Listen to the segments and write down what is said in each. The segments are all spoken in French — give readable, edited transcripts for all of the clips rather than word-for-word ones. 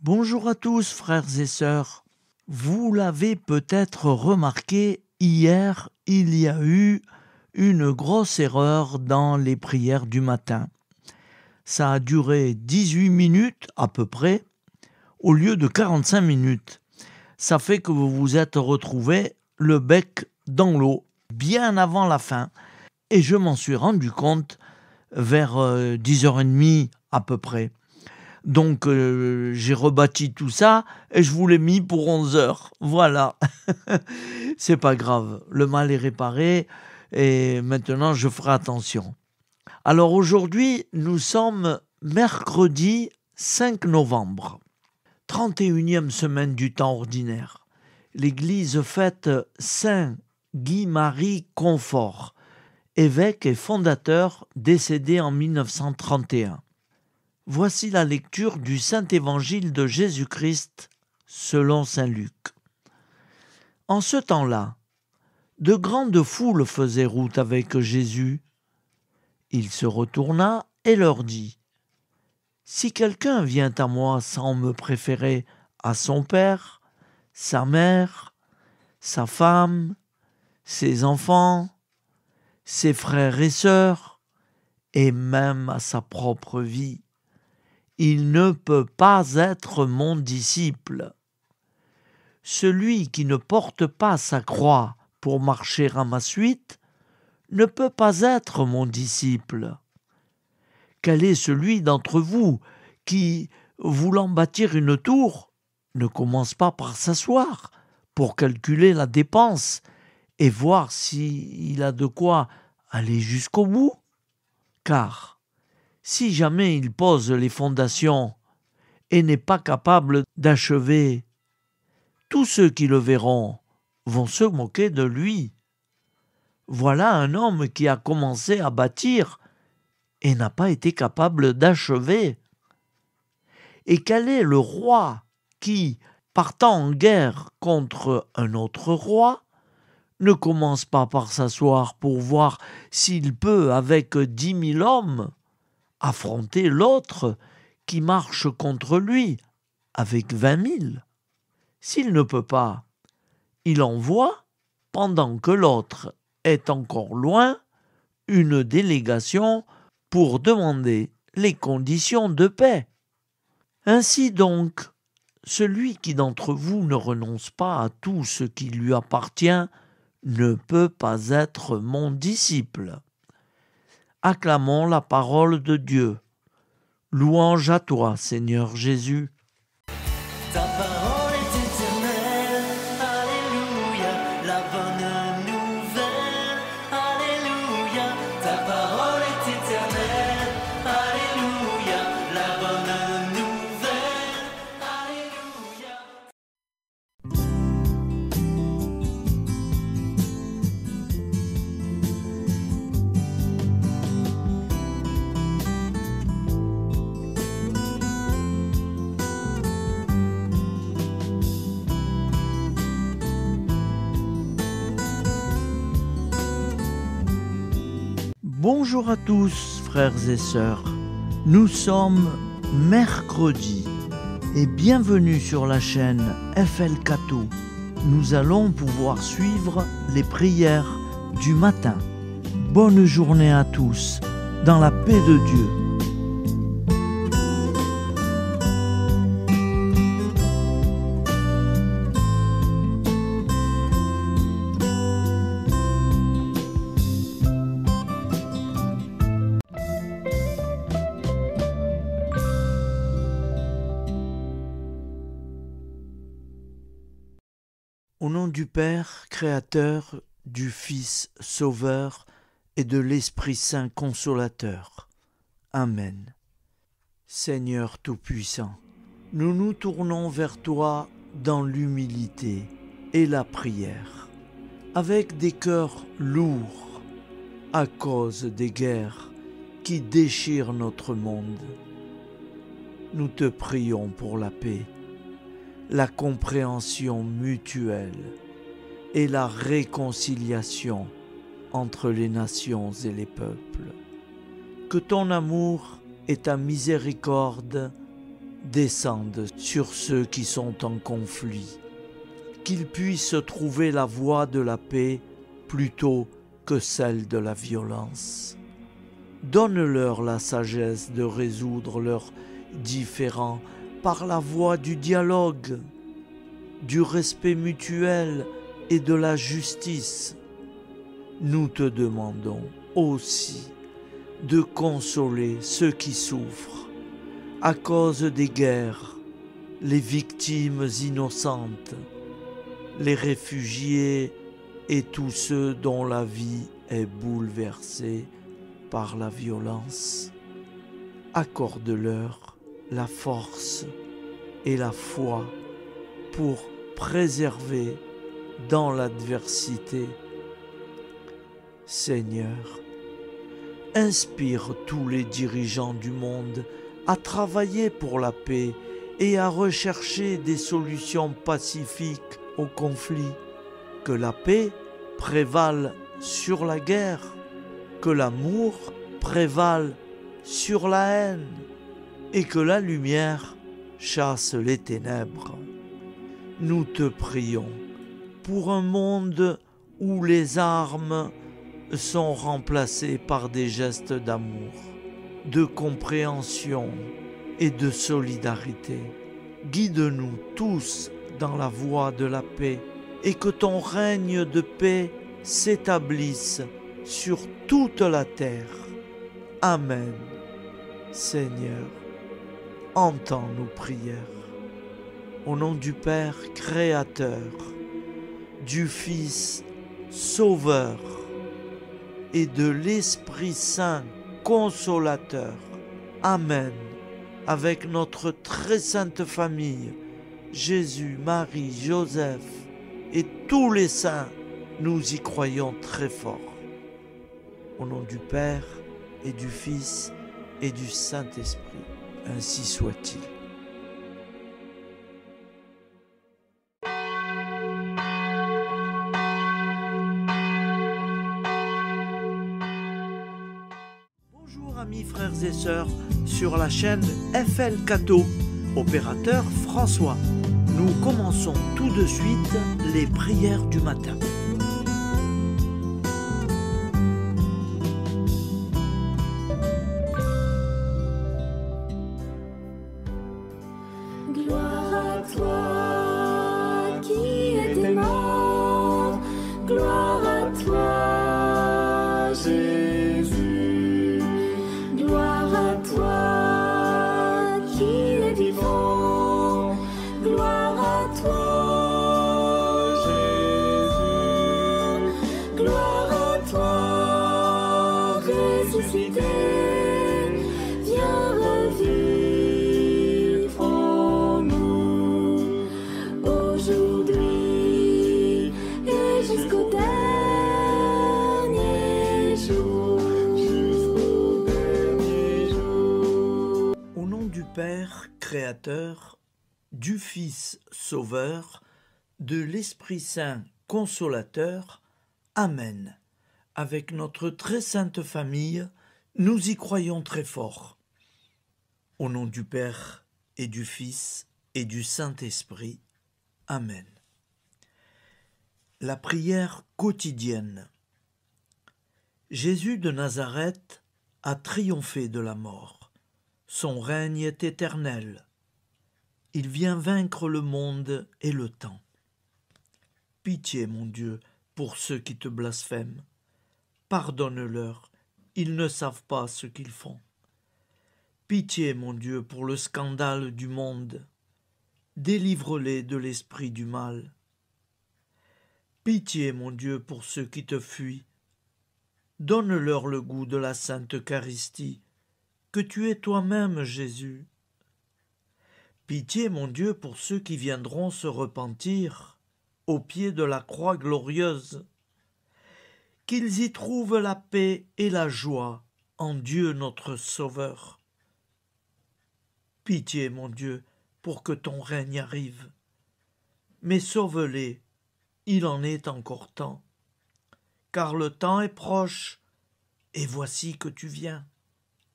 Bonjour à tous, frères et sœurs. Vous l'avez peut-être remarqué, hier, il y a eu une grosse erreur dans les prières du matin. Ça a duré 18 minutes à peu près, au lieu de 45 minutes. Ça fait que vous vous êtes retrouvés le bec dans l'eau, bien avant la fin. Et je m'en suis rendu compte vers 10h30 à peu près. Donc j'ai rebâti tout ça et je vous l'ai mis pour 11h. Voilà. C'est pas grave. Le mal est réparé et maintenant je ferai attention. Alors aujourd'hui, nous sommes mercredi 5 novembre, 31e semaine du temps ordinaire. L'Église fête Saint Guy-Marie Confort, évêque et fondateur décédé en 1931. Voici la lecture du Saint-Évangile de Jésus-Christ selon saint Luc. En ce temps-là, de grandes foules faisaient route avec Jésus. Il se retourna et leur dit : « Si quelqu'un vient à moi sans me préférer à son père, sa mère, sa femme, ses enfants, ses frères et sœurs, et même à sa propre vie, il ne peut pas être mon disciple. Celui qui ne porte pas sa croix pour marcher à ma suite ne peut pas être mon disciple. Quel est celui d'entre vous qui, voulant bâtir une tour, ne commence pas par s'asseoir pour calculer la dépense et voir s'il a de quoi aller jusqu'au bout ? Car si jamais il pose les fondations et n'est pas capable d'achever, tous ceux qui le verront vont se moquer de lui. Voilà un homme qui a commencé à bâtir et n'a pas été capable d'achever. Et quel est le roi qui, partant en guerre contre un autre roi, ne commence pas par s'asseoir pour voir s'il peut, avec 10 000 hommes, affronter l'autre qui marche contre lui avec 20 000. S'il ne peut pas, il envoie, pendant que l'autre est encore loin, une délégation pour demander les conditions de paix. Ainsi donc, celui qui d'entre vous ne renonce pas à tout ce qui lui appartient ne peut pas être mon disciple. Acclamons la parole de Dieu. Louange à toi, Seigneur Jésus. Ta parole est éternelle, alléluia, la bonne nouvelle, alléluia. Ta parole est éternelle, alléluia, la bonne nouvelle, alléluia. Bonjour à tous, frères et sœurs. Nous sommes mercredi et bienvenue sur la chaîne FL Cato. Nous allons pouvoir suivre les prières du matin. Bonne journée à tous, dans la paix de Dieu. Au nom du Père, Créateur, du Fils, Sauveur, et de l'Esprit Saint Consolateur. Amen. Seigneur Tout-Puissant, nous nous tournons vers toi dans l'humilité et la prière, avec des cœurs lourds à cause des guerres qui déchirent notre monde. Nous te prions pour la paix, la compréhension mutuelle et la réconciliation entre les nations et les peuples. Que ton amour et ta miséricorde descende sur ceux qui sont en conflit, qu'ils puissent trouver la voie de la paix plutôt que celle de la violence. Donne-leur la sagesse de résoudre leurs différends par la voie du dialogue, du respect mutuel et de la justice. Nous te demandons aussi de consoler ceux qui souffrent à cause des guerres, les victimes innocentes, les réfugiés et tous ceux dont la vie est bouleversée par la violence. Accorde-leur la force et la foi pour préserver dans l'adversité. Seigneur, inspire tous les dirigeants du monde à travailler pour la paix et à rechercher des solutions pacifiques aux conflits. Que la paix prévale sur la guerre, que l'amour prévale sur la haine et que la lumière chasse les ténèbres. Nous te prions pour un monde où les armes sont remplacées par des gestes d'amour, de compréhension et de solidarité. Guide-nous tous dans la voie de la paix et que ton règne de paix s'établisse sur toute la terre. Amen. Seigneur, entends nos prières. Au nom du Père Créateur, du Fils Sauveur et de l'Esprit Saint Consolateur. Amen. Avec notre très sainte famille, Jésus, Marie, Joseph et tous les saints, nous y croyons très fort. Au nom du Père et du Fils et du Saint-Esprit, ainsi soit-il. Bonjour amis frères et sœurs sur la chaîne FL Cato, opérateur François. Nous commençons tout de suite les prières du matin. Gloire à toi qui es mort, gloire à toi Jésus, gloire à toi qui es vivant, gloire à toi Jésus, gloire à toi ressuscité, viens revivre en nous aujourd'hui et jusqu'au dernier jour, jusqu'au dernier jour. Au nom du Père Créateur, du Fils Sauveur, de l'Esprit Saint Consolateur. Amen. Avec notre très sainte famille, nous y croyons très fort. Au nom du Père et du Fils et du Saint-Esprit. Amen. La prière quotidienne. Jésus de Nazareth a triomphé de la mort. Son règne est éternel. Il vient vaincre le monde et le temps. Pitié, mon Dieu, pour ceux qui te blasphèment. Pardonne-leur, ils ne savent pas ce qu'ils font. Pitié, mon Dieu, pour le scandale du monde. Délivre-les de l'esprit du mal. Pitié, mon Dieu, pour ceux qui te fuient. Donne-leur le goût de la Sainte Eucharistie, que tu es toi-même, Jésus. Pitié, mon Dieu, pour ceux qui viendront se repentir au pied de la croix glorieuse, qu'ils y trouvent la paix et la joie en Dieu notre Sauveur. Pitié, mon Dieu, pour que ton règne arrive. Mais sauve-les, il en est encore temps, car le temps est proche, et voici que tu viens.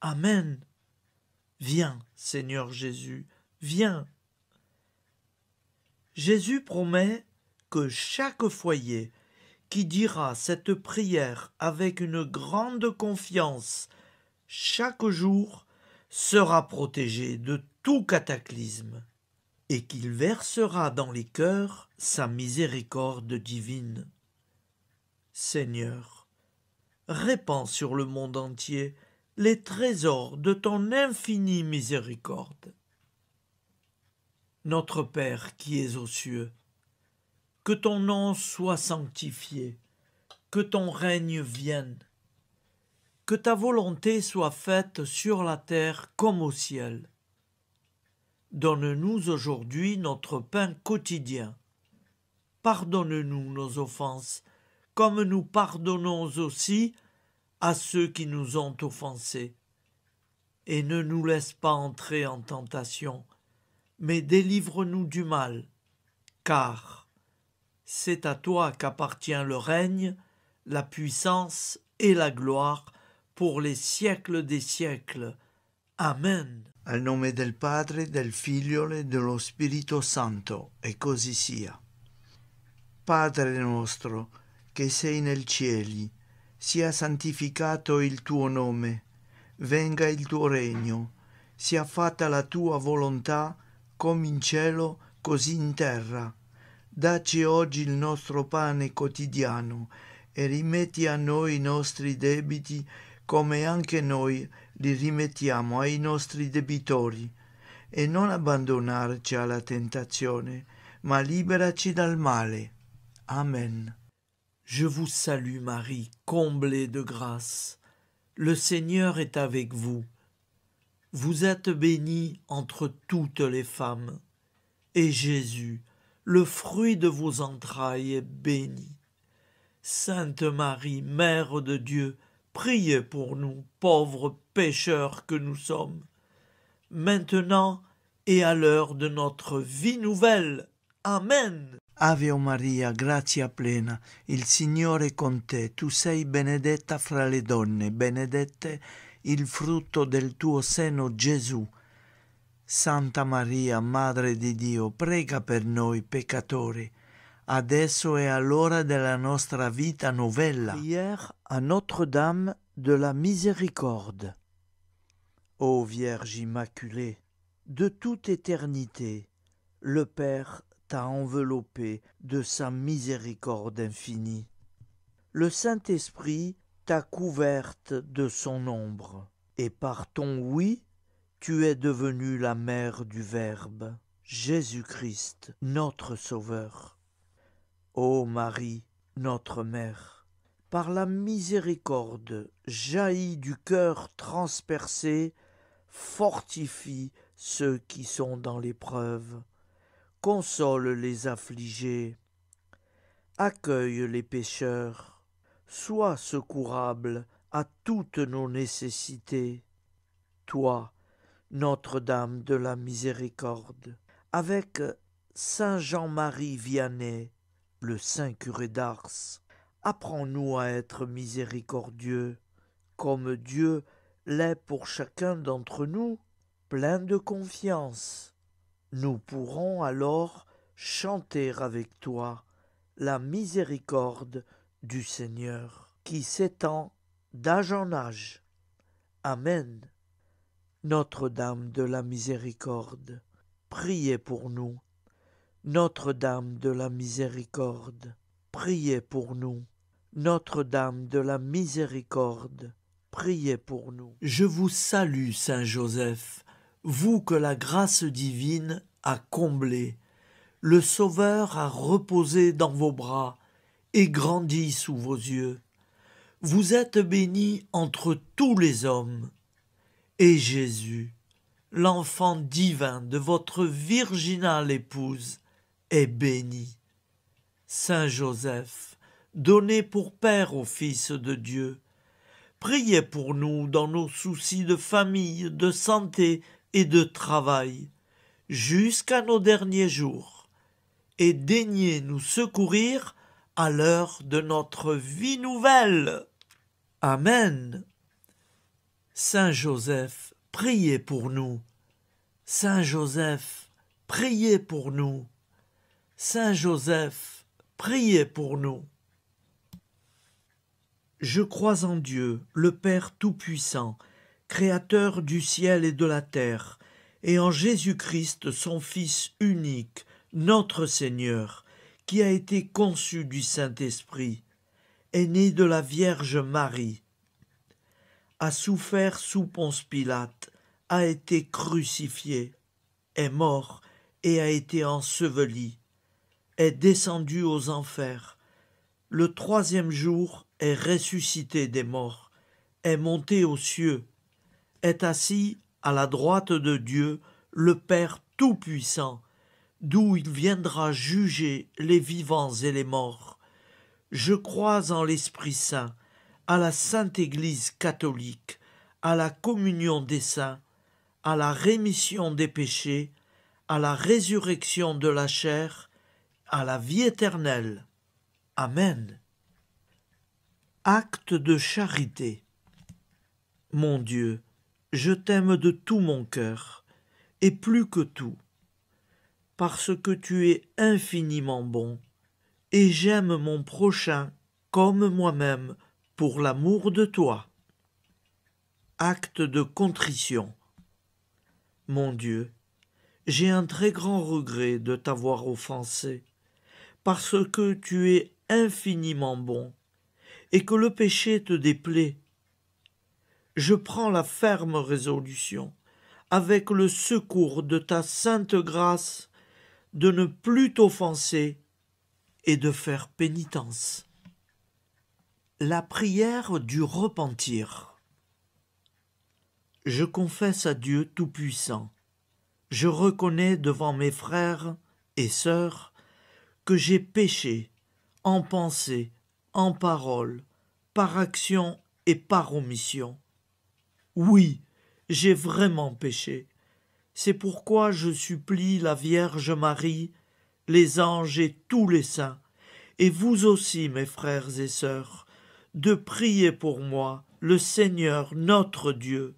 Amen. Viens, Seigneur Jésus, Viens. Jésus promet que chaque foyer qui dira cette prière avec une grande confiance chaque jour sera protégé de tout cataclysme et qu'il versera dans les cœurs sa miséricorde divine. Seigneur, répands sur le monde entier les trésors de ton infinie miséricorde. Notre Père qui es aux cieux, que ton nom soit sanctifié, que ton règne vienne, que ta volonté soit faite sur la terre comme au ciel. Donne-nous aujourd'hui notre pain quotidien. Pardonne-nous nos offenses, comme nous pardonnons aussi à ceux qui nous ont offensés. Et ne nous laisse pas entrer en tentation, mais délivre-nous du mal, car c'est à toi qu'appartient le règne, la puissance et la gloire pour les siècles des siècles. Amen. Al nome del Padre, del Figlio e dello Spirito Santo, e così sia. Padre nostro, che sei nel cieli, sia santificato il tuo nome, venga il tuo regno, sia fatta la tua volontà, come in cielo, così in terra. Dacci oggi il nostro pane quotidiano e rimetti a noi i nostri debiti come anche noi li rimettiamo ai nostri debitori, e non abbandonarci alla tentazione, ma liberaci dal male. Amen. Je vous salue Marie, comblée de grâce. Le Seigneur est avec vous. Vous êtes bénie entre toutes les femmes, et Jésus, le fruit de vos entrailles, est béni. Sainte Marie, Mère de Dieu, priez pour nous, pauvres pécheurs que nous sommes, maintenant et à l'heure de notre vie nouvelle. Amen. Ave Maria, grazia plena, il Signore è con te, tu sei benedetta fra le donne, benedetto il frutto del tuo seno, Gesù. Santa Maria, Madre di Dio, prega per noi peccatori, adesso e all'ora della nostra vita novella. Prière à Notre-Dame de la Miséricorde. Ô Vierge Immaculée, de toute éternité, le Père t'a enveloppé de sa miséricorde infinie. Le Saint-Esprit t'a couverte de son ombre, et par ton oui, tu es devenue la mère du Verbe, Jésus-Christ, notre Sauveur. Ô Marie, notre Mère, par la miséricorde jaillie du cœur transpercé, fortifie ceux qui sont dans l'épreuve, console les affligés, accueille les pécheurs, sois secourable à toutes nos nécessités. Toi, Notre-Dame de la Miséricorde, avec Saint Jean-Marie Vianney, le Saint curé d'Ars, apprends-nous à être miséricordieux, comme Dieu l'est pour chacun d'entre nous, plein de confiance. Nous pourrons alors chanter avec toi la miséricorde du Seigneur, qui s'étend d'âge en âge. Amen. Notre-Dame de la Miséricorde, priez pour nous. Notre-Dame de la Miséricorde, priez pour nous. Notre-Dame de la Miséricorde, priez pour nous. Je vous salue, Saint Joseph, vous que la grâce divine a comblé, le Sauveur a reposé dans vos bras et grandi sous vos yeux. Vous êtes béni entre tous les hommes, et Jésus, l'enfant divin de votre virginale épouse, est béni. Saint Joseph, donné pour Père au Fils de Dieu, priez pour nous dans nos soucis de famille, de santé et de travail, jusqu'à nos derniers jours, et daignez nous secourir à l'heure de notre vie nouvelle. Amen. Saint Joseph, priez pour nous. Saint Joseph, priez pour nous. Saint Joseph, priez pour nous. Je crois en Dieu, le Père Tout-Puissant, Créateur du ciel et de la terre, et en Jésus-Christ, son Fils unique, notre Seigneur, qui a été conçu du Saint-Esprit, est né de la Vierge Marie, a souffert sous Ponce Pilate, a été crucifié, est mort et a été enseveli, est descendu aux enfers, le troisième jour est ressuscité des morts, est monté aux cieux, est assis à la droite de Dieu, le Père Tout-Puissant, d'où il viendra juger les vivants et les morts. Je crois en l'Esprit Saint, à la Sainte Église catholique, à la communion des saints, à la rémission des péchés, à la résurrection de la chair, à la vie éternelle. Amen. Acte de charité. Mon Dieu, je t'aime de tout mon cœur, et plus que tout, parce que tu es infiniment bon, et j'aime mon prochain comme moi-même pour l'amour de toi. Acte de contrition. Mon Dieu, j'ai un très grand regret de t'avoir offensé, parce que tu es infiniment bon, et que le péché te déplaît. Je prends la ferme résolution, avec le secours de ta sainte grâce, de ne plus t'offenser et de faire pénitence. La prière du repentir. Je confesse à Dieu Tout-Puissant, je reconnais devant mes frères et sœurs que j'ai péché en pensée, en parole, par action et par omission. Oui, j'ai vraiment péché. C'est pourquoi je supplie la Vierge Marie, les anges et tous les saints, et vous aussi, mes frères et sœurs, de prier pour moi, le Seigneur notre Dieu.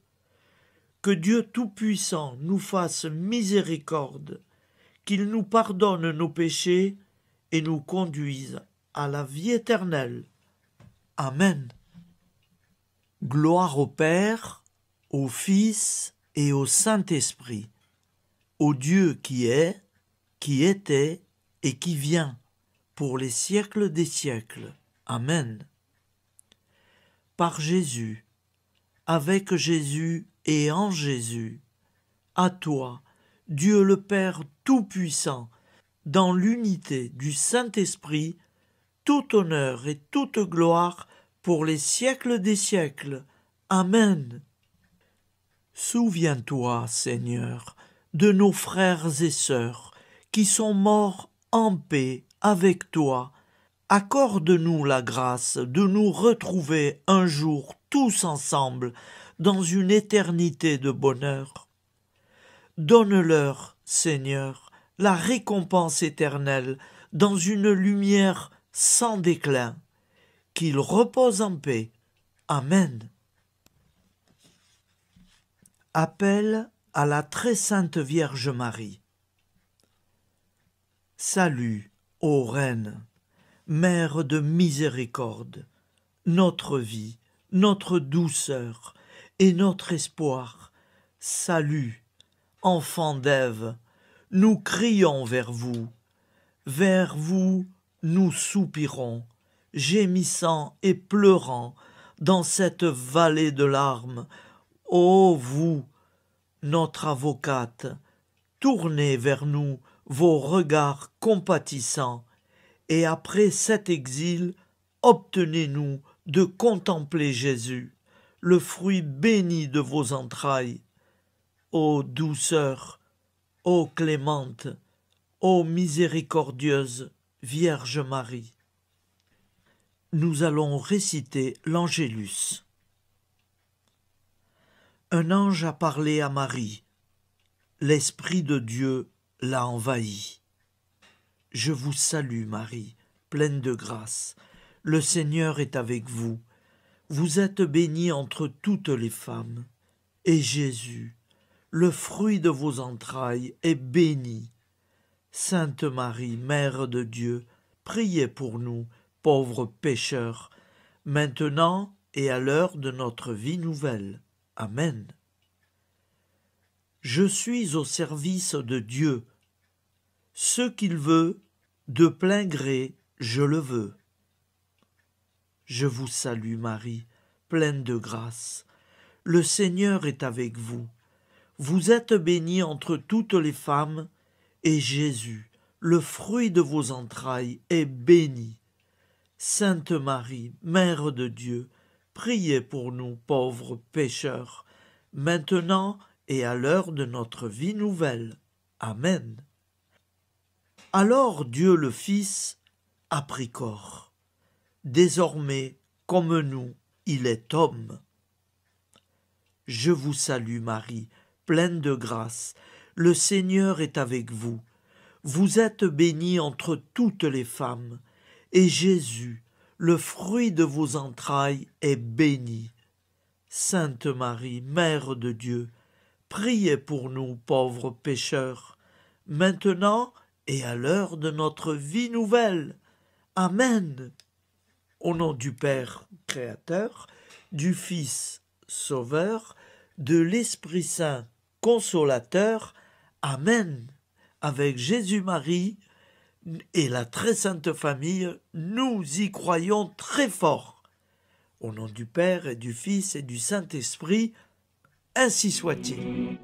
Que Dieu Tout-Puissant nous fasse miséricorde, qu'il nous pardonne nos péchés et nous conduise à la vie éternelle. Amen. Gloire au Père, au Fils et au Saint-Esprit, au Dieu qui est, qui était et qui vient, pour les siècles des siècles. Amen. Par Jésus, avec Jésus et en Jésus, à toi, Dieu le Père Tout-Puissant, dans l'unité du Saint-Esprit, tout honneur et toute gloire pour les siècles des siècles. Amen. Souviens-toi, Seigneur, de nos frères et sœurs qui sont morts en paix avec toi. Accorde-nous la grâce de nous retrouver un jour tous ensemble dans une éternité de bonheur. Donne-leur, Seigneur, la récompense éternelle dans une lumière sans déclin. Qu'ils reposent en paix. Amen. Appel à la très sainte Vierge Marie. Salut, ô Reine, Mère de miséricorde, notre vie, notre douceur et notre espoir. Salut, enfant d'Ève, nous crions vers vous. Vers vous, nous soupirons, gémissant et pleurant dans cette vallée de larmes. Ô vous, notre avocate, tournez vers nous vos regards compatissants, et après cet exil, obtenez-nous de contempler Jésus, le fruit béni de vos entrailles. Ô douceur, ô clémente, ô miséricordieuse Vierge Marie. Nous allons réciter l'Angélus. Un ange a parlé à Marie. L'Esprit de Dieu l'a envahie. Je vous salue, Marie, pleine de grâce. Le Seigneur est avec vous. Vous êtes bénie entre toutes les femmes. Et Jésus, le fruit de vos entrailles est béni. Sainte Marie, Mère de Dieu, priez pour nous, pauvres pécheurs, maintenant et à l'heure de notre vie nouvelle. Amen. Je suis au service de Dieu. Ce qu'il veut, de plein gré, je le veux. Je vous salue Marie, pleine de grâce. Le Seigneur est avec vous. Vous êtes bénie entre toutes les femmes, et Jésus, le fruit de vos entrailles, est béni. Sainte Marie, Mère de Dieu, priez pour nous pauvres pécheurs, maintenant et à l'heure de notre vie nouvelle. Amen. Alors Dieu le Fils a pris corps. Désormais, comme nous, il est homme. Je vous salue Marie, pleine de grâce, le Seigneur est avec vous. Vous êtes bénie entre toutes les femmes, et Jésus, le fruit de vos entrailles, est béni. Sainte Marie, Mère de Dieu, priez pour nous pauvres pécheurs, maintenant et à l'heure de notre vie nouvelle. Amen. Au nom du Père Créateur, du Fils Sauveur, de l'Esprit Saint Consolateur. Amen. Avec Jésus-Marie et la très sainte famille, nous y croyons très fort. Au nom du Père et du Fils et du Saint-Esprit, ainsi soit-il.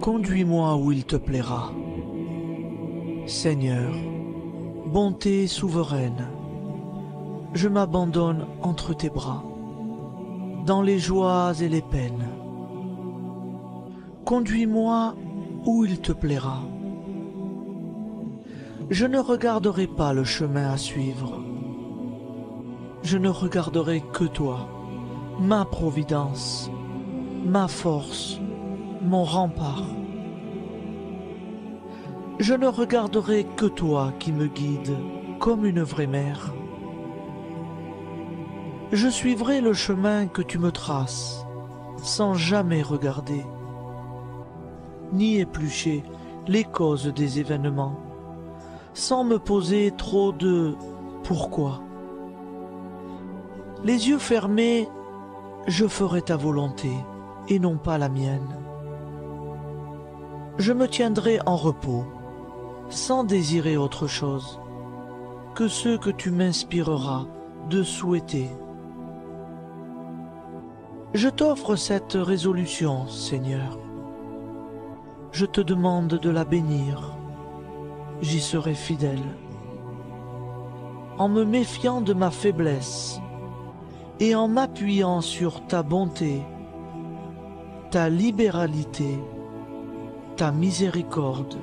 Conduis-moi où il te plaira. Seigneur, bonté souveraine, je m'abandonne entre tes bras, dans les joies et les peines. Conduis-moi où il te plaira. Je ne regarderai pas le chemin à suivre. Je ne regarderai que toi, ma providence, ma force, mon rempart. Je ne regarderai que toi qui me guides comme une vraie mère. Je suivrai le chemin que tu me traces, sans jamais regarder, ni éplucher les causes des événements, sans me poser trop de « pourquoi ». Les yeux fermés, je ferai ta volonté et non pas la mienne. Je me tiendrai en repos, sans désirer autre chose que ce que tu m'inspireras de souhaiter. Je t'offre cette résolution, Seigneur. Je te demande de la bénir. J'y serai fidèle. En me méfiant de ma faiblesse et en m'appuyant sur ta bonté, ta libéralité, ta miséricorde.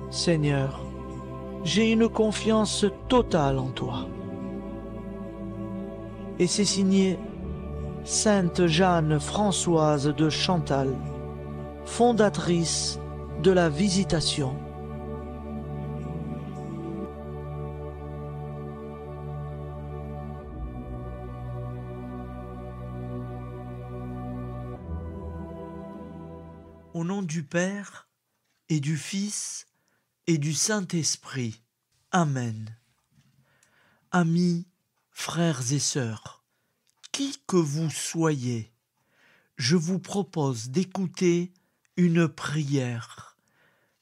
Seigneur, j'ai une confiance totale en toi. Et c'est signé Sainte Jeanne Françoise de Chantal, fondatrice de la Visitation. Au nom du Père et du Fils et du Saint-Esprit. Amen. Amis, frères et sœurs, qui que vous soyez, je vous propose d'écouter une prière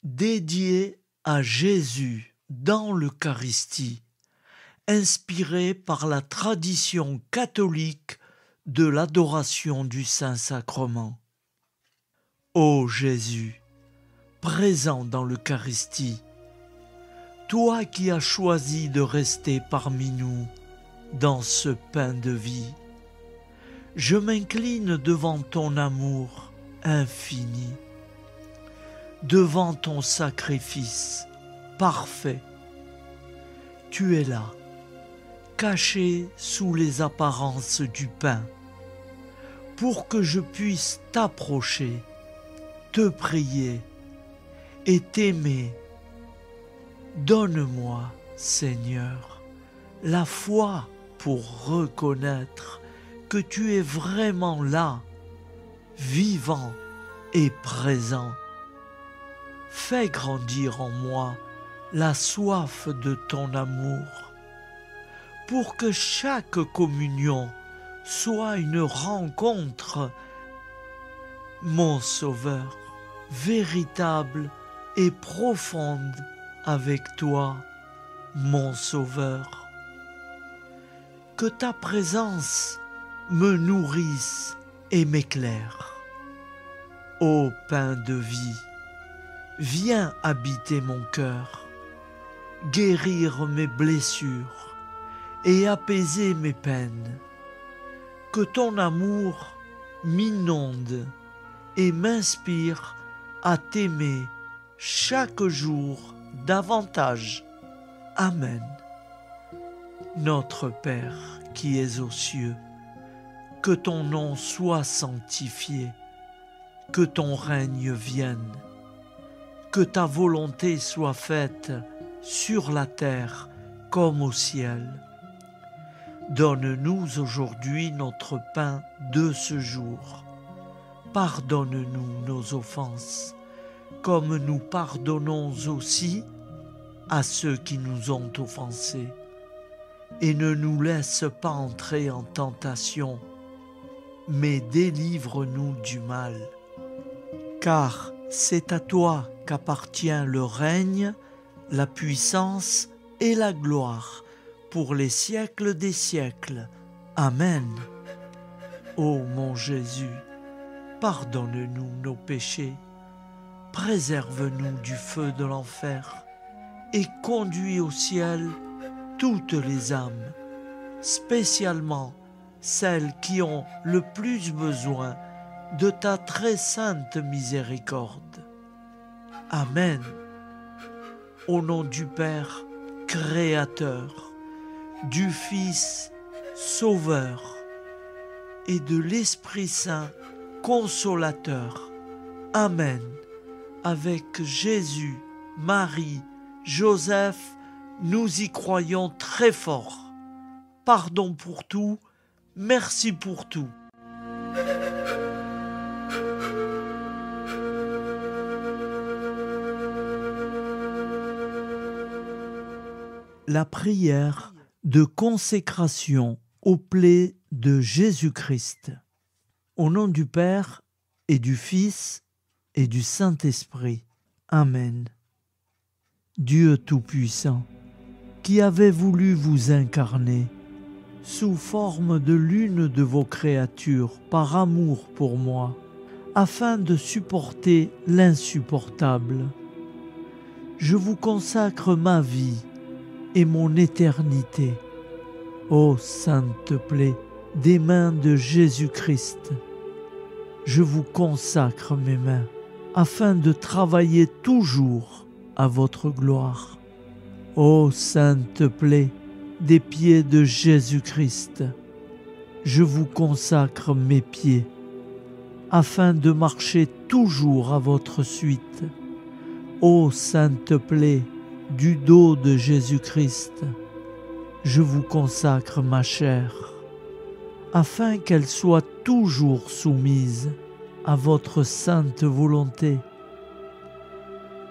dédiée à Jésus dans l'Eucharistie, inspirée par la tradition catholique de l'adoration du Saint-Sacrement. Ô Jésus, présent dans l'Eucharistie, toi qui as choisi de rester parmi nous dans ce pain de vie, je m'incline devant ton amour infini, devant ton sacrifice parfait. Tu es là, caché sous les apparences du pain, pour que je puisse t'approcher, te prier et t'aimer. Donne-moi, Seigneur, la foi pour reconnaître que tu es vraiment là, vivant et présent. Fais grandir en moi la soif de ton amour, pour que chaque communion soit une rencontre, mon Sauveur, véritable et profonde avec toi, mon Sauveur. Que ta présence me nourrisse et m'éclaire. Ô pain de vie, viens habiter mon cœur, guérir mes blessures et apaiser mes peines. Que ton amour m'inonde et m'inspire à t'aimer chaque jour davantage. Amen. Notre Père qui es aux cieux, que ton nom soit sanctifié, que ton règne vienne, que ta volonté soit faite sur la terre comme au ciel. Donne-nous aujourd'hui notre pain de ce jour. Pardonne-nous nos offenses, comme nous pardonnons aussi à ceux qui nous ont offensés. Et ne nous laisse pas entrer en tentation, mais délivre-nous du mal. Car c'est à toi qu'appartient le règne, la puissance et la gloire pour les siècles des siècles. Amen. Ô mon Jésus, pardonne-nous nos péchés, préserve-nous du feu de l'enfer et conduis au ciel toutes les âmes, spécialement celles qui ont le plus besoin de ta très sainte miséricorde. Amen. Au nom du Père Créateur, du Fils Sauveur et de l'Esprit Saint Consolateur. Amen. Avec Jésus, Marie, Joseph, nous y croyons très fort. Pardon pour tout, merci pour tout. La prière de consécration aux plaies de Jésus-Christ. Au nom du Père et du Fils et du Saint-Esprit. Amen. Dieu Tout-Puissant, qui avez voulu vous incarner sous forme de l'une de vos créatures par amour pour moi, afin de supporter l'insupportable. Je vous consacre ma vie et mon éternité. Ô sainte plaie des mains de Jésus-Christ, je vous consacre mes mains, afin de travailler toujours à votre gloire. Ô sainte plaie des pieds de Jésus-Christ, je vous consacre mes pieds, afin de marcher toujours à votre suite. Ô sainte plaie du dos de Jésus-Christ, je vous consacre ma chair, afin qu'elle soit toujours soumise à votre sainte volonté.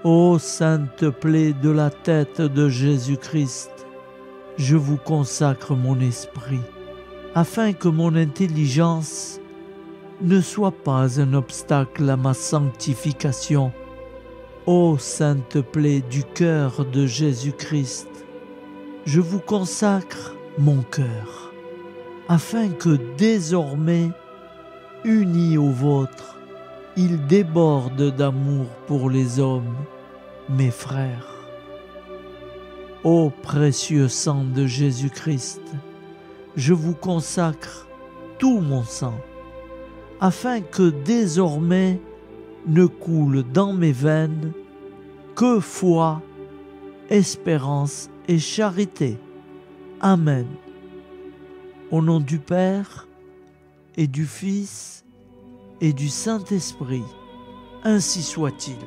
Ô sainte plaie de la tête de Jésus-Christ, je vous consacre mon esprit, afin que mon intelligence ne soit pas un obstacle à ma sanctification. Ô sainte plaie du cœur de Jésus-Christ, je vous consacre mon cœur, afin que désormais, uni au vôtre, il déborde d'amour pour les hommes, mes frères. Ô précieux sang de Jésus-Christ, je vous consacre tout mon sang, afin que désormais ne coule dans mes veines que foi, espérance et charité. Amen. Au nom du Père et du Fils et du Saint-Esprit, ainsi soit-il.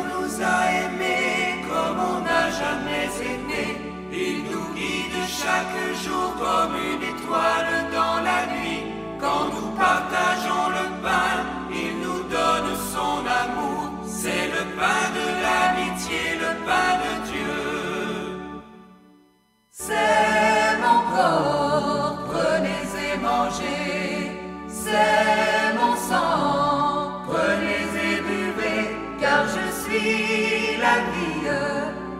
Seigneur nous a aimés comme on n'a jamais aimé. Il nous guide chaque jour comme une étoile dans la nuit. Quand nous partageons le pain, il nous donne son amour. C'est le pain de l'amitié, le pain de Dieu. C'est mon corps, prenez et mangez. C'est mon sang, prenez et buvez. Car je suis la vie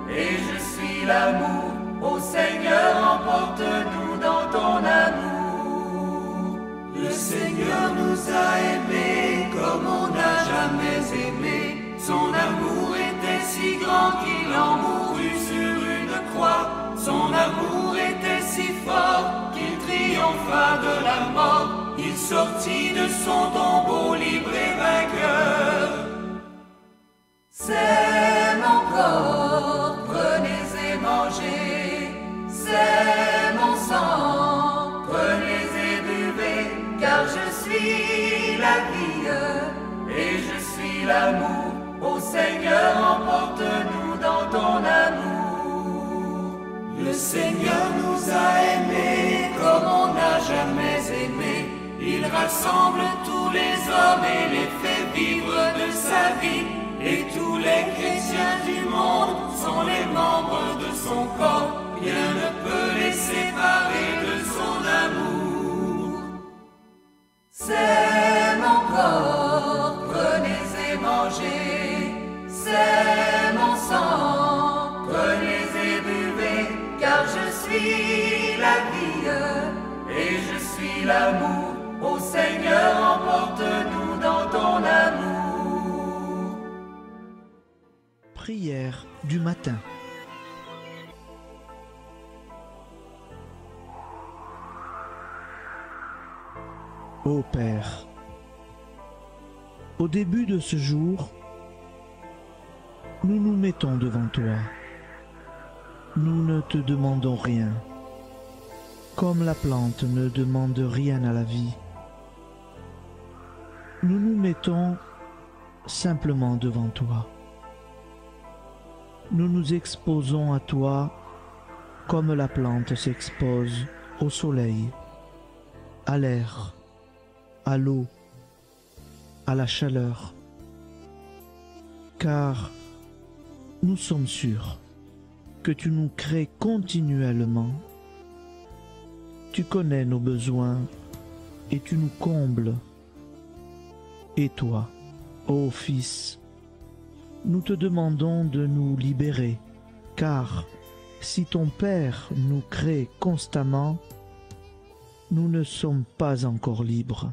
et je suis l'amour. Ô Seigneur, emporte-nous dans ton amour. Le Seigneur nous a aimés comme on n'a jamais aimé. Son amour était si grand qu'il en mourut sur une croix. Son amour était si fort qu'il triompha de la mort. Il sortit de son tombeau libre et vainqueur. C'est mon corps, prenez et mangez. C'est mon sang, prenez et buvez. Car je suis la vie et je suis l'amour. Ô Seigneur, emporte-nous dans ton amour. Le Seigneur nous a aimés comme on n'a jamais aimé. Il rassemble tous les hommes et les fait vivre de sa vie. Et tous les chrétiens du monde sont les membres de son corps. Rien ne peut les séparer de son amour. C'est mon corps, prenez et mangez. C'est mon sang, prenez et buvez. Car je suis la vie et je suis l'amour. Ô Seigneur, emporte-nous dans ton amour. Prière du matin. Ô Père, au début de ce jour, nous nous mettons devant toi. Nous ne te demandons rien, comme la plante ne demande rien à la vie. Nous nous mettons simplement devant toi. Nous nous exposons à toi comme la plante s'expose au soleil, à l'air, à l'eau, à la chaleur. Car nous sommes sûrs que tu nous crées continuellement. Tu connais nos besoins et tu nous combles. Et toi, ô Fils, nous te demandons de nous libérer, car si ton Père nous crée constamment, nous ne sommes pas encore libres.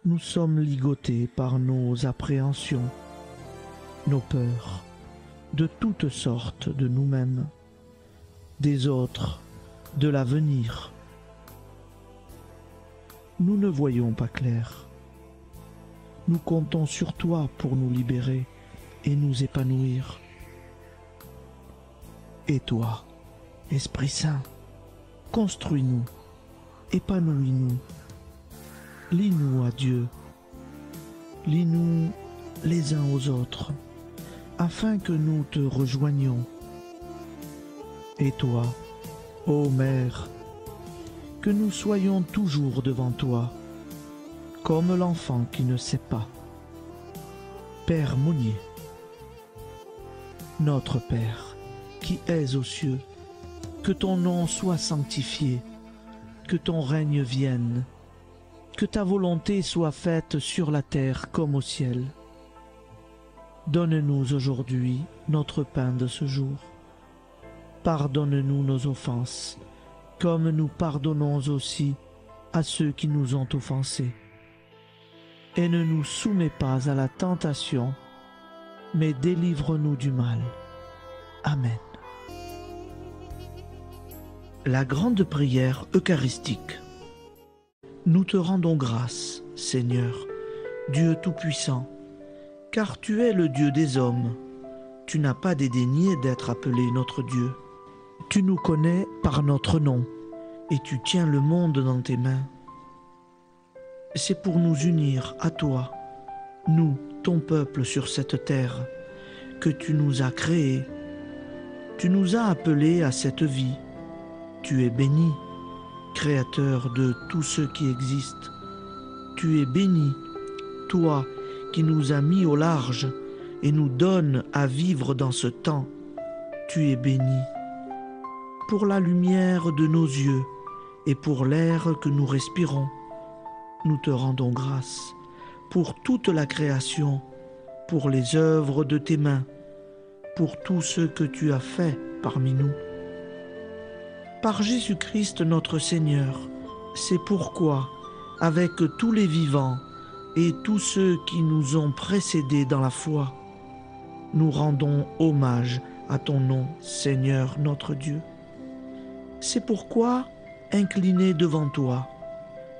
Nous sommes ligotés par nos appréhensions, nos peurs, de toutes sortes de nous-mêmes, des autres, de l'avenir. Nous ne voyons pas clair. Nous comptons sur toi pour nous libérer et nous épanouir. Et toi, Esprit Saint, construis-nous, épanouis-nous, lie-nous à Dieu, lie-nous les uns aux autres, afin que nous te rejoignions. Et toi, ô Mère, que nous soyons toujours devant toi, comme l'enfant qui ne sait pas. Père Monnier, notre Père, qui es aux cieux, que ton nom soit sanctifié, que ton règne vienne, que ta volonté soit faite sur la terre comme au ciel. Donne-nous aujourd'hui notre pain de ce jour. Pardonne-nous nos offenses, comme nous pardonnons aussi à ceux qui nous ont offensés. Et ne nous soumets pas à la tentation, mais délivre-nous du mal. Amen. La grande prière eucharistique. Nous te rendons grâce, Seigneur, Dieu Tout-Puissant, car tu es le Dieu des hommes. Tu n'as pas dédaigné d'être appelé notre Dieu. Tu nous connais par notre nom, et tu tiens le monde dans tes mains. C'est pour nous unir à toi, nous, ton peuple sur cette terre, que tu nous as créés. Tu nous as appelés à cette vie. Tu es béni, Créateur de tout ce qui existe. Tu es béni, toi qui nous as mis au large et nous donnes à vivre dans ce temps. Tu es béni. Pour la lumière de nos yeux et pour l'air que nous respirons, nous te rendons grâce. Pour toute la création, pour les œuvres de tes mains, pour tout ce que tu as fait parmi nous. Par Jésus-Christ notre Seigneur, c'est pourquoi, avec tous les vivants et tous ceux qui nous ont précédés dans la foi, nous rendons hommage à ton nom, Seigneur notre Dieu. C'est pourquoi, inclinés devant toi,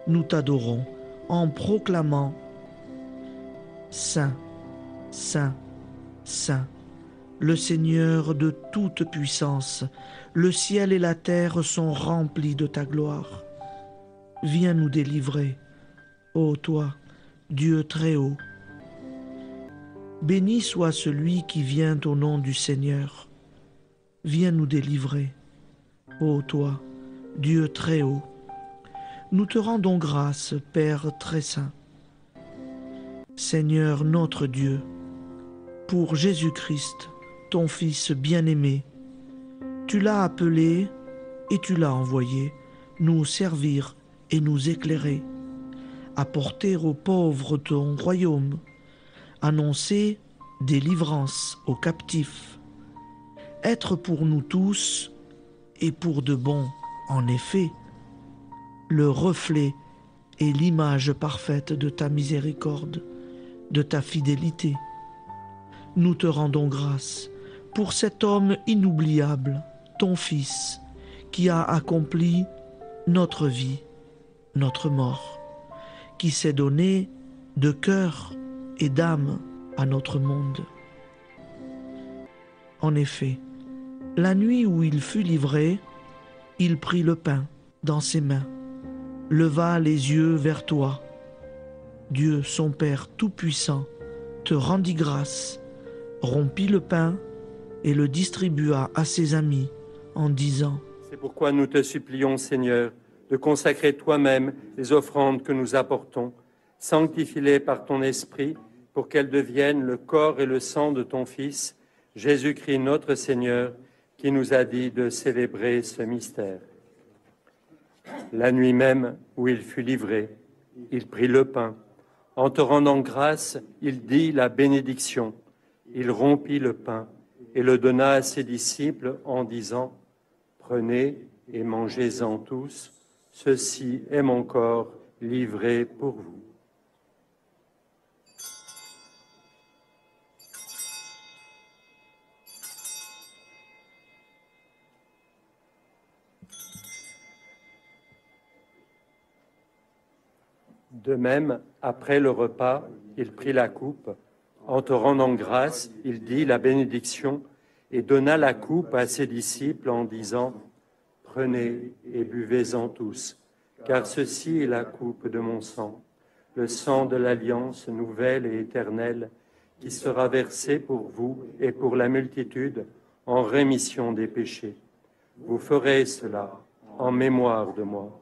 nous t'adorons en proclamant « Saint, Saint, Saint ». Le Seigneur de toute puissance, le ciel et la terre sont remplis de ta gloire. Viens nous délivrer, ô toi, Dieu très haut. Béni soit celui qui vient au nom du Seigneur. Viens nous délivrer, ô toi, Dieu très haut. Nous te rendons grâce, Père très saint. Seigneur notre Dieu, pour Jésus-Christ, ton Fils bien-aimé, tu l'as appelé et tu l'as envoyé nous servir et nous éclairer, apporter aux pauvres ton royaume, annoncer délivrance aux captifs, être pour nous tous et pour de bon, en effet, le reflet et l'image parfaite de ta miséricorde, de ta fidélité. Nous te rendons grâce pour cet homme inoubliable, ton Fils, qui a accompli notre vie, notre mort, qui s'est donné de cœur et d'âme à notre monde. En effet, la nuit où il fut livré, il prit le pain dans ses mains, leva les yeux vers toi. Dieu, son Père tout-puissant, te rendit grâce, rompit le pain et le distribua à ses amis en disant : C'est pourquoi nous te supplions, Seigneur, de consacrer toi-même les offrandes que nous apportons. Sanctifie-les par ton Esprit pour qu'elles deviennent le corps et le sang de ton Fils, Jésus-Christ notre Seigneur, qui nous a dit de célébrer ce mystère. La nuit même où il fut livré, il prit le pain. En te rendant grâce, il dit la bénédiction. Il rompit le pain et le donna à ses disciples en disant : Prenez et mangez-en tous, ceci est mon corps livré pour vous. De même, après le repas, il prit la coupe. En te rendant grâce, il dit la bénédiction et donna la coupe à ses disciples en disant : Prenez et buvez-en tous, car ceci est la coupe de mon sang, le sang de l'alliance nouvelle et éternelle, qui sera versé pour vous et pour la multitude en rémission des péchés. Vous ferez cela en mémoire de moi.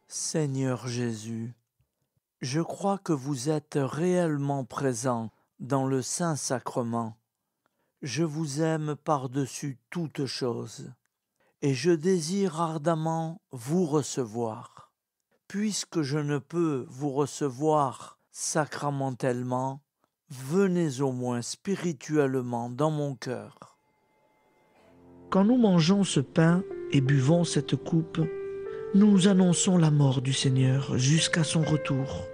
Seigneur Jésus, je crois que vous êtes réellement présent dans le Saint-Sacrement. Je vous aime par-dessus toute chose et je désire ardemment vous recevoir. Puisque je ne peux vous recevoir sacramentellement, venez au moins spirituellement dans mon cœur. Quand nous mangeons ce pain et buvons cette coupe, nous annonçons la mort du Seigneur jusqu'à son retour.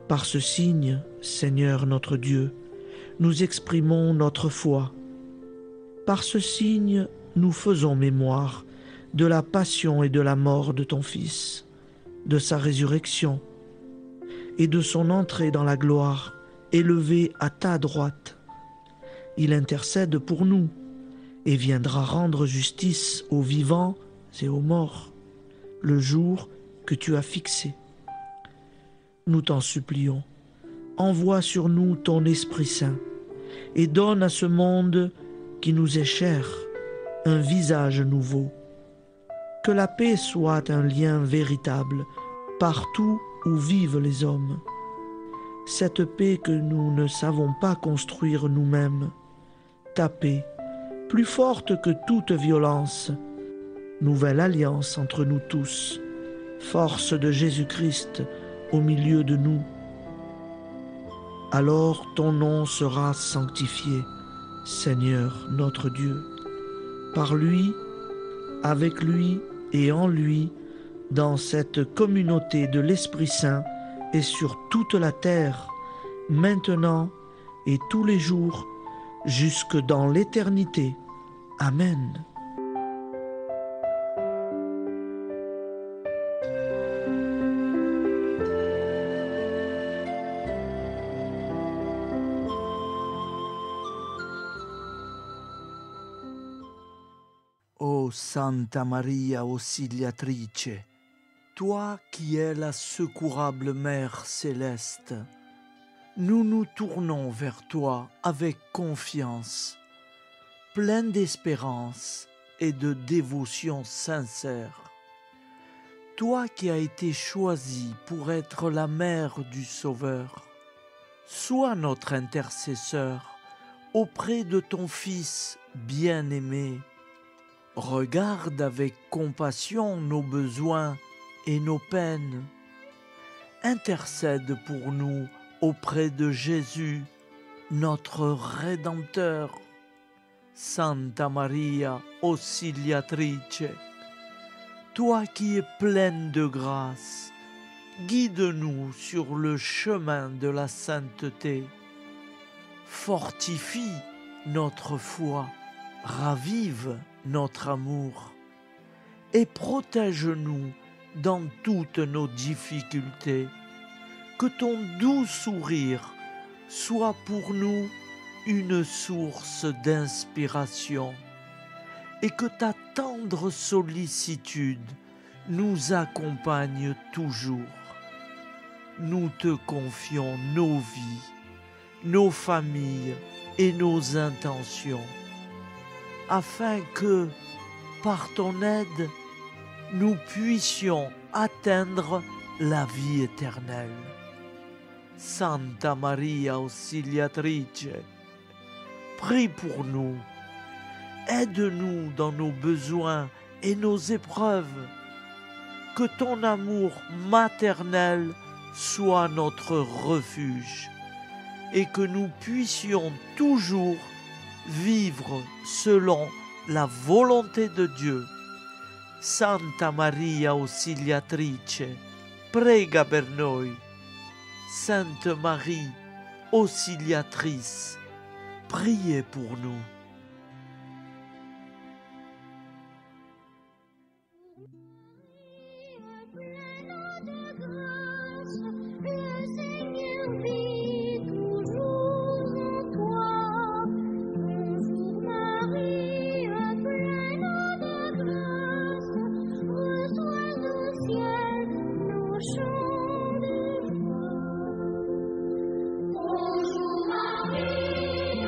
Par ce signe, Seigneur notre Dieu, nous exprimons notre foi. Par ce signe, nous faisons mémoire de la passion et de la mort de ton Fils, de sa résurrection et de son entrée dans la gloire, élevé à ta droite. il intercède pour nous et viendra rendre justice aux vivants et aux morts, le jour que tu as fixé. Nous t'en supplions, envoie sur nous ton Esprit Saint et donne à ce monde qui nous est cher un visage nouveau. Que la paix soit un lien véritable partout où vivent les hommes. Cette paix que nous ne savons pas construire nous-mêmes, ta paix, plus forte que toute violence, nouvelle alliance entre nous tous, force de Jésus-Christ au milieu de nous. Alors ton nom sera sanctifié, Seigneur notre Dieu, par lui, avec lui et en lui, dans cette communauté de l'Esprit Saint et sur toute la terre, maintenant et tous les jours, jusque dans l'éternité. Amen. Ô Santa Maria Auxiliatrice, toi qui es la secourable Mère céleste, nous nous tournons vers toi avec confiance, plein d'espérance et de dévotion sincère. Toi qui as été choisie pour être la mère du Sauveur, sois notre intercesseur auprès de ton Fils bien-aimé. Regarde avec compassion nos besoins et nos peines. Intercède pour nous auprès de Jésus, notre Rédempteur. Santa Maria Auxiliatrice, toi qui es pleine de grâce, guide-nous sur le chemin de la sainteté. Fortifie notre foi, ravive notre amour et protège-nous dans toutes nos difficultés. Que ton doux sourire soit pour nous une source d'inspiration et que ta tendre sollicitude nous accompagne toujours. Nous te confions nos vies, nos familles et nos intentions, afin que, par ton aide, nous puissions atteindre la vie éternelle. Santa Maria Auxiliatrice, prie pour nous, aide-nous dans nos besoins et nos épreuves, que ton amour maternel soit notre refuge et que nous puissions toujours vivre selon la volonté de Dieu. Santa Maria Auxiliatrice, prega per noi. Sainte Marie, Auxiliatrice, priez pour nous. Bonjour Marie,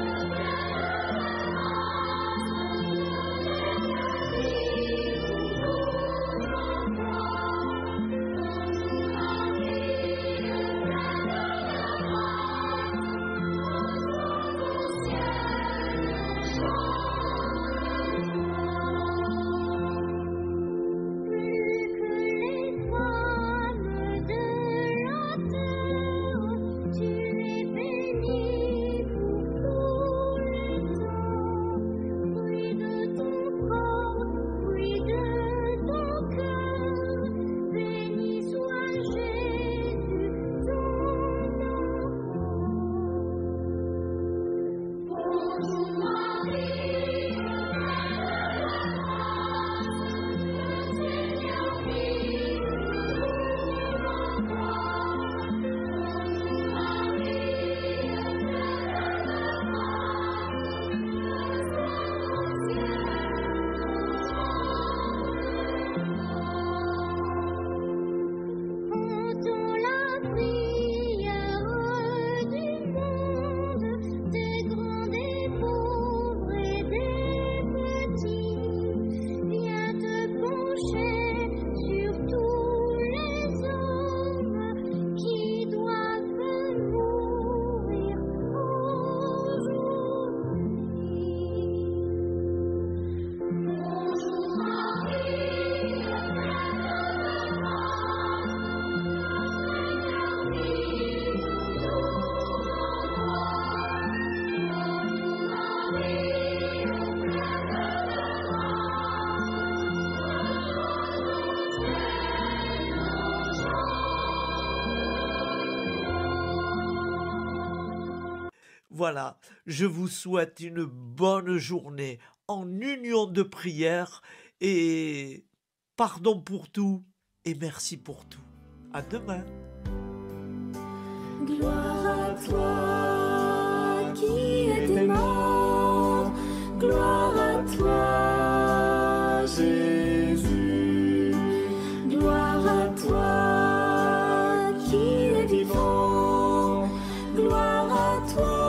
Voilà, je vous souhaite une bonne journée en union de prière et pardon pour tout et merci pour tout. À demain. Gloire à toi qui étais mort, gloire à toi Jésus, gloire à toi qui es vivant, gloire à toi